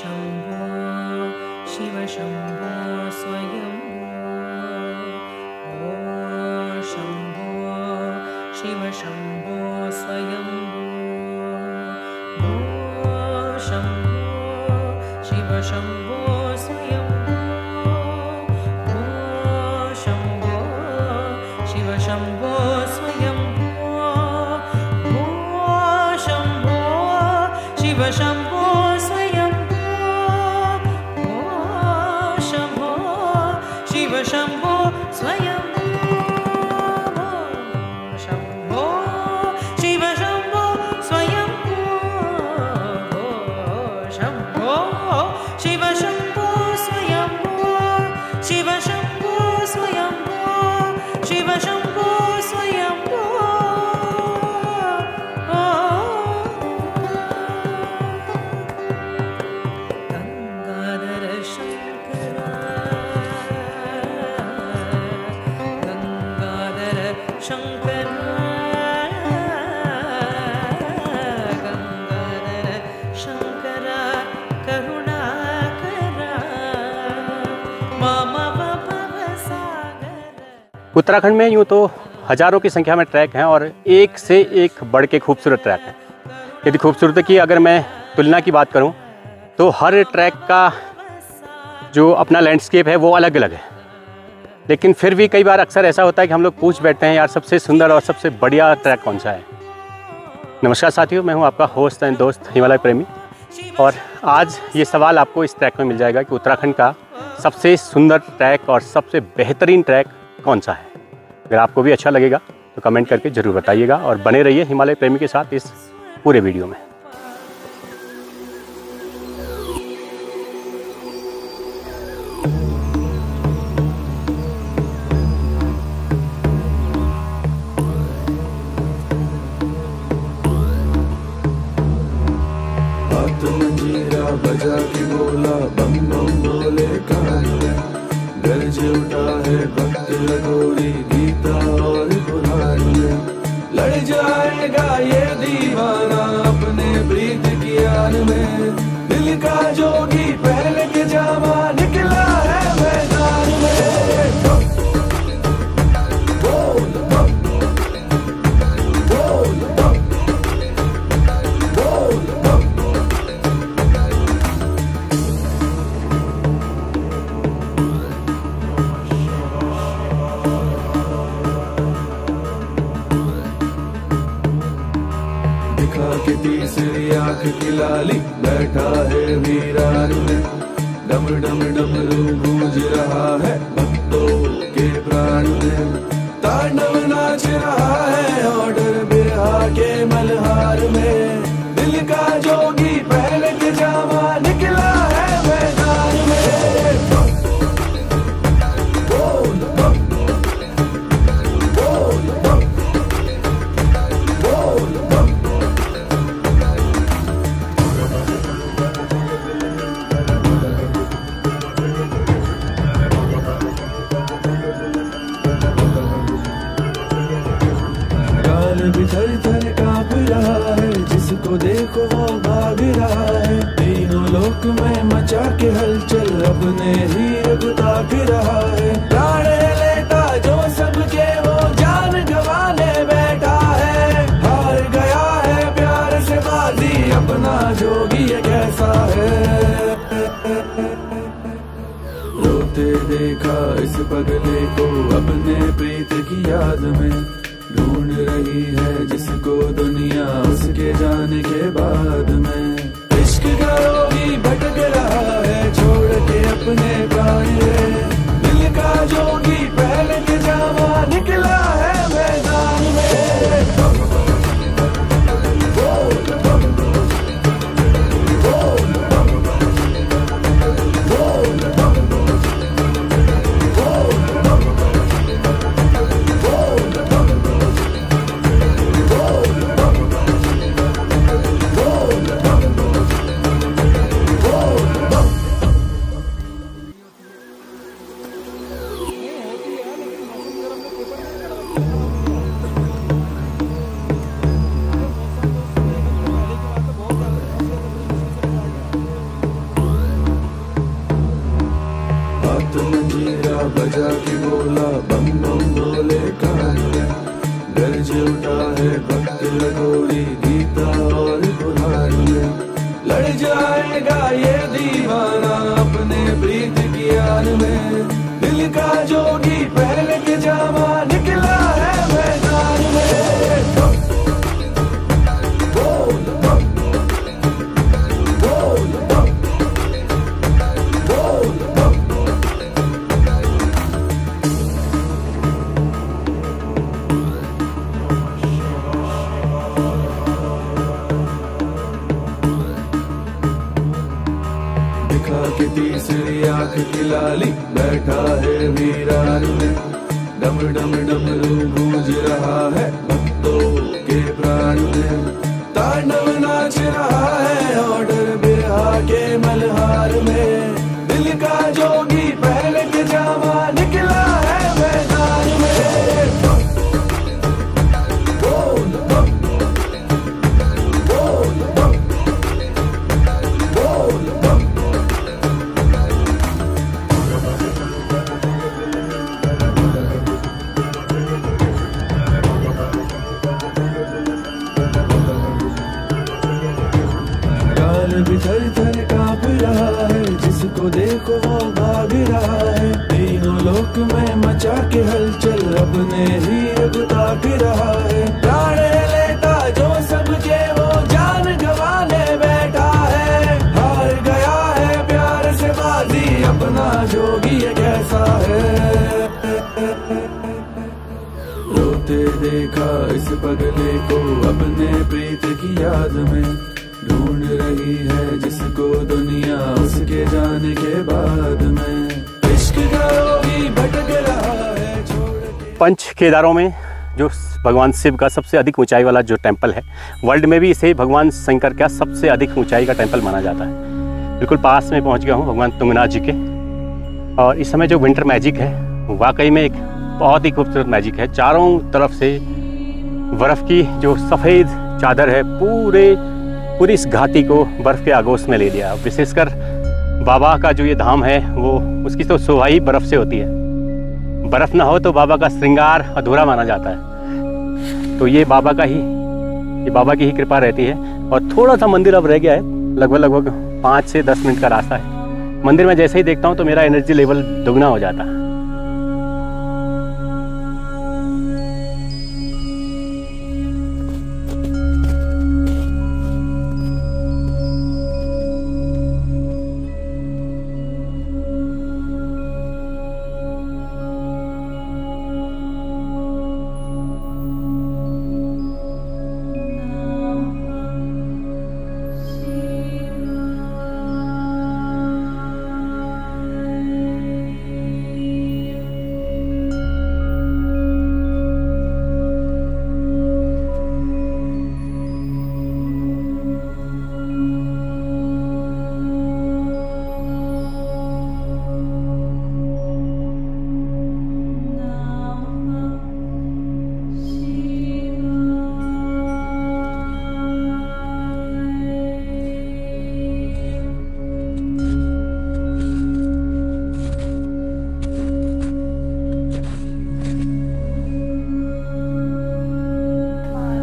शम्भो शिव शम्भो स्वयम्भो ॐ शम्भो शिव शम्भो स्वयम्भो ॐ शम्भो शिव शम्भो स्वयम्भो ॐ शम्भो शिव शम्भो स्वयम्भो ॐ शम्भो शिव शम्भो स्वयम्भो ॐ शम्भो शिव शम्भो स्वयम्भो शम्भो शिव शम्भो स्वयम्भो शम्भो शिव शम्भो स्वयम्भो शिव शम्भो स्वयम्भो शिव शम्भो स्वयम्भो गंगाधर शंकर गंगाधर शंकर गंगाधर शंकर करुणाकर मामा सागर। उत्तराखंड में यूँ तो हज़ारों की संख्या में ट्रैक हैं और एक से एक बढ़ के खूबसूरत ट्रैक हैं। यदि खूबसूरती की अगर मैं तुलना की बात करूं तो हर ट्रैक का जो अपना लैंडस्केप है वो अलग अलग है, लेकिन फिर भी कई बार अक्सर ऐसा होता है कि हम लोग पूछ बैठते हैं यार सबसे सुंदर और सबसे बढ़िया ट्रैक कौन सा है। नमस्कार साथियों, मैं हूं आपका होस्ट एंड दोस्त हिमालय प्रेमी और आज ये सवाल आपको इस ट्रैक में मिल जाएगा कि उत्तराखंड का सबसे सुंदर ट्रैक और सबसे बेहतरीन ट्रैक कौन सा है। अगर आपको भी अच्छा लगेगा तो कमेंट करके ज़रूर बताइएगा और बने रहिए हिमालय प्रेमी के साथ इस पूरे वीडियो में। बजा के बोला बम बम बोले कान में गरज उठा है भक्त लगोरी गीता और कुरान में। लड़ जाएगा ये दीवाना अपने प्रीत की आन में, दिल का जोगी पहन के जामा निकला है मैदान में। बोल बम बोल बम बोल बम। के तीसरी आंख की लाली बैठा है वीरान में, डम डम डमरू गूंज रहा है भक्तों के प्राण में। तांडव नाच रहा है ऑर्डर बिरहा के मल्हार में, दिल का जोगी पहन के जामा निकला है मैदान में। बोल बम बोल बम बोल बम। भी थर थर कांप रहा है, जिसको देखो वो भाग रहा है। तीनों लोक में मचा के हलचल अपने ही रब ताक रहा है। प्राण लेता जो सबके वो जान गंवाने बैठा है। हार गया है प्यार से बाजी अपना जोगी ये कैसा है। रोते देखा इस पगले को अपने प्रीत की याद में, ढूंढ रही है जिसको दुनिया उसके जाने के बाद में। इश्क का रोगी भटक रहा है छोड़ के अपने प्राण रे, दिल का जोगी पहन के जामा निकला है मैदान में। बोल बम बोल बम बोल बम बोल बम बोल बम बोल बम। तीसरी आंख की लाली बैठा है वीरान में। डम डम डमरू गूंज रहा है भक्तों के प्राण में। तांडव नाच रहा है ऑर्डर बिरहा के मल्हार में। दिल का जोगी पहले के जामा निकला है मैदान में। भी थर थर कांप रहा है, जिसको देखो वो भाग रहा है। तीनों लोक में मचा के हलचल अपने ही रघुता के रहा है। प्राण लेता जो सबके वो जान गंवाने बैठा है। हार गया है प्यार से बाजी अपना जोगी ये कैसा है। रोते देखा इस पगले को अपने प्रीत की याद में। ढूंढ रही है जिसको दुनिया उसके जाने के बाद में। इश्क का रोगी भटक रहा है छोड़ के। पंच केदारों में जो भगवान शिव का सबसे अधिक ऊंचाई वाला जो टेंपल है, वर्ल्ड में भी इसे भगवान शंकर का सबसे अधिक ऊंचाई का टेंपल माना जाता है। बिल्कुल पास में पहुंच गया हूं भगवान तुंगनाथ जी के। और इस समय जो विंटर मैजिक है वाकई में एक बहुत ही खूबसूरत मैजिक है। चारों तरफ से बर्फ़ की जो सफ़ेद चादर है पूरी इस घाटी को बर्फ़ के आगोश में ले लिया। विशेषकर बाबा का जो ये धाम है वो उसकी तो शोभा ही बर्फ़ से होती है। बर्फ़ ना हो तो बाबा का श्रृंगार अधूरा माना जाता है। तो ये बाबा की ही कृपा रहती है। और थोड़ा सा मंदिर अब रह गया है, लगभग 5 से 10 मिनट का रास्ता है। मंदिर में जैसे ही देखता हूँ तो मेरा एनर्जी लेवल दुगना हो जाता है।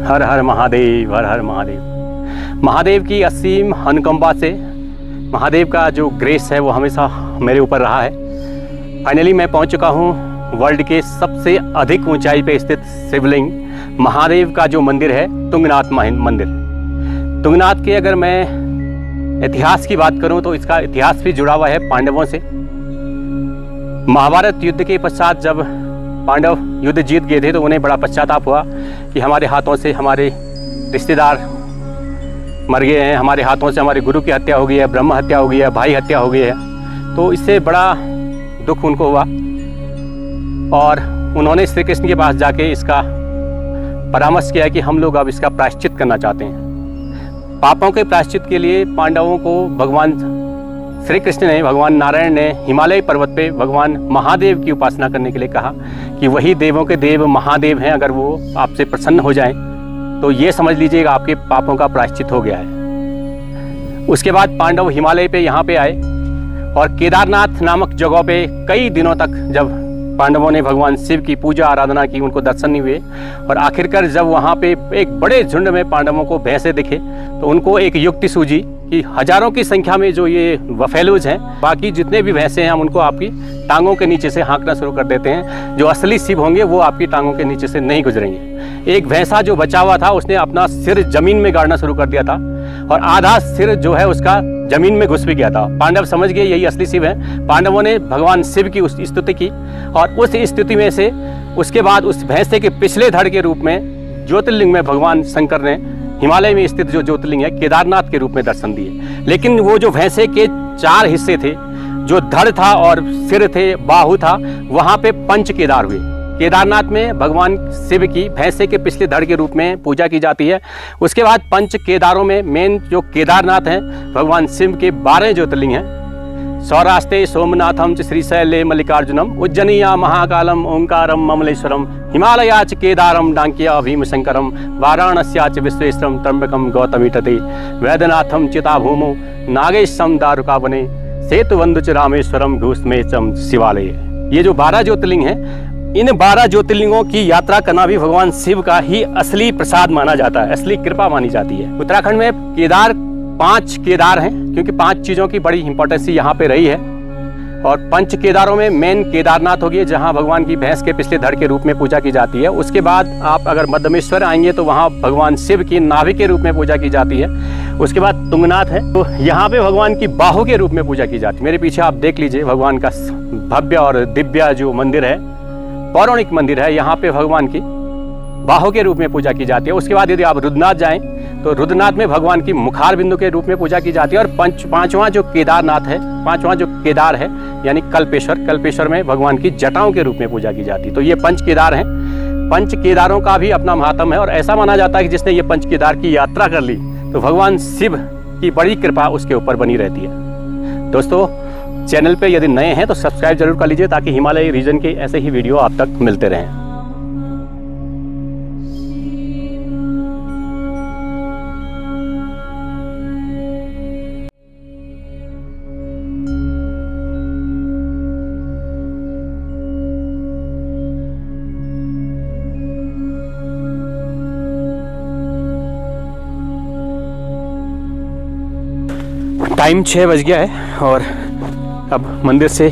हर हर महादेव, हर हर महादेव। महादेव की असीम अनुकंपा से महादेव का जो ग्रेस है वो हमेशा मेरे ऊपर रहा है। फाइनली मैं पहुंच चुका हूं वर्ल्ड के सबसे अधिक ऊंचाई पे स्थित शिवलिंग महादेव का जो मंदिर है, तुंगनाथ मंदिर। तुंगनाथ के अगर मैं इतिहास की बात करूं तो इसका इतिहास भी जुड़ा हुआ है पांडवों से। महाभारत युद्ध के पश्चात जब पांडव युद्ध जीत गए थे तो उन्हें बड़ा पश्चाताप हुआ कि हमारे हाथों से हमारे रिश्तेदार मर गए हैं, हमारे हाथों से हमारे गुरु की हत्या हो गई है, ब्रह्म हत्या हो गई है, भाई हत्या हो गई है। तो इससे बड़ा दुख उनको हुआ और उन्होंने श्री कृष्ण के पास जाके इसका परामर्श किया कि हम लोग अब इसका प्रायश्चित करना चाहते हैं। पापों के प्रायश्चित के लिए पांडवों को भगवान श्री कृष्ण ने, भगवान नारायण ने हिमालय पर्वत पे भगवान महादेव की उपासना करने के लिए कहा कि वही देवों के देव महादेव हैं। अगर वो आपसे प्रसन्न हो जाएं तो ये समझ लीजिएगा आपके पापों का प्रायश्चित हो गया है। उसके बाद पांडव हिमालय पे यहाँ पे आए और केदारनाथ नामक जगह पे कई दिनों तक जब पांडवों ने भगवान शिव की पूजा आराधना की, उनको दर्शन नहीं हुए। और आखिरकार जब वहाँ पे एक बड़े झुंड में पांडवों को भैंसे दिखे तो उनको एक युक्ति सूझी कि हजारों की संख्या में जो ये बफेलोज हैं, बाकी जितने भी भैंसे हैं हम उनको आपकी टांगों के नीचे से हाँकना शुरू कर देते हैं। जो असली शिव होंगे वो आपकी टांगों के नीचे से नहीं गुजरेंगे। एक भैंसा जो बचा हुआ था उसने अपना सिर जमीन में गाड़ना शुरू कर दिया था और आधा सिर जो है उसका जमीन में घुस भी गया था। पांडव समझ गए यही असली शिव है। पांडवों ने भगवान शिव की उस स्तुति की और उस स्थिति में से उसके बाद उस भैंसे के पिछले धड़ के रूप में ज्योतिर्लिंग में भगवान शंकर ने हिमालय में स्थित जो ज्योतिर्लिंग है केदारनाथ के रूप में दर्शन दिए। लेकिन वो जो भैंसे के 4 हिस्से थे जो धड़ था और सिर थे, बाहु था, वहाँ पे पंच केदार हुए। केदारनाथ में भगवान शिव की भैंसे के पिछले धड़ के रूप में पूजा की जाती है। उसके बाद पंच केदारों में मेन जो केदारनाथ हैं, भगवान शिव के 12 ज्योतिर्लिंग हैं। सौराष्ट्रे सोमनाथम च श्रीशैले मल्लिकार्जुनम, उज्जैनिया महाकालम ओंकारम ममलेश्वरम, हिमालया च केदारम डांकिया भीमशंकरम, वाराणस्या च विश्वेश्वरम त्र्यंबकम गौतमी तटे, वैद्यनाथम चिताभूमो नागेशम दारुकावने, सेतुबंधु च रामेश्वरम घूसमेचम शिवालय। ये जो 12 ज्योतिर्लिंग हैं, इन 12 ज्योतिर्लिंगों की यात्रा करना भी भगवान शिव का ही असली प्रसाद माना जाता है, असली कृपा मानी जाती है। उत्तराखंड में केदार 5 केदार हैं, क्योंकि 5 चीज़ों की बड़ी इंपॉर्टेंस यहाँ पे रही है। और पंच केदारों में मेन केदारनाथ होगी, जहाँ भगवान की भैंस के पिछले धड़ के रूप में पूजा की जाती है। उसके बाद आप अगर मध्यमेश्वर आएंगे तो वहाँ भगवान शिव की नाभि के रूप में पूजा की जाती है। उसके बाद तुंगनाथ है, तो यहाँ पे भगवान की बाहु के रूप में पूजा की जाती है। मेरे पीछे आप देख लीजिए भगवान का भव्य और दिव्य जो मंदिर है, पौराणिक मंदिर है, यहाँ पे भगवान की बाहु के रूप में पूजा की जाती है। उसके बाद यदि आप रुद्रनाथ जाएं तो रुद्रनाथ में भगवान की मुखार बिंदु के रूप में पूजा की जाती है। और पांचवां जो केदारनाथ है, पांचवां जो केदार है यानी कल्पेश्वर में भगवान की जटाओं के रूप में पूजा की जाती है। तो ये पंच केदार हैं। पंच केदारों का भी अपना महात्म है और ऐसा माना जाता है कि जिसने ये पंच केदार की यात्रा कर ली तो भगवान शिव की बड़ी कृपा उसके ऊपर बनी रहती है। दोस्तों, चैनल पे यदि नए हैं तो सब्सक्राइब जरूर कर लीजिए ताकि हिमालय रीजन के ऐसे ही वीडियो आप तक मिलते रहें। टाइम 6 बज गया है और अब मंदिर से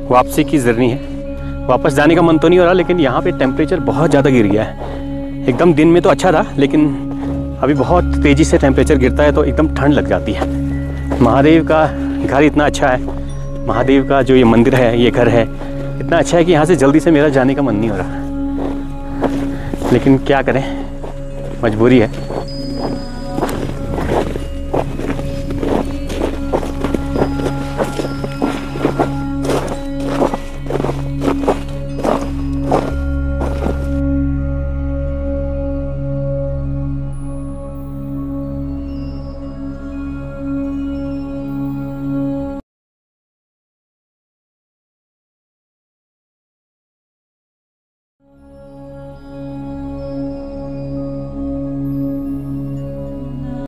वापसी की जर्नी है। वापस जाने का मन तो नहीं हो रहा, लेकिन यहाँ पे टेम्परेचर बहुत ज़्यादा गिर गया है। एकदम दिन में तो अच्छा था, लेकिन अभी बहुत तेज़ी से टेम्परेचर गिरता है तो एकदम ठंड लग जाती है। महादेव का घर इतना अच्छा है, महादेव का जो ये मंदिर है, ये घर है इतना अच्छा है कि यहाँ से जल्दी से मेरा जाने का मन नहीं हो रहा, लेकिन क्या करें, मजबूरी है।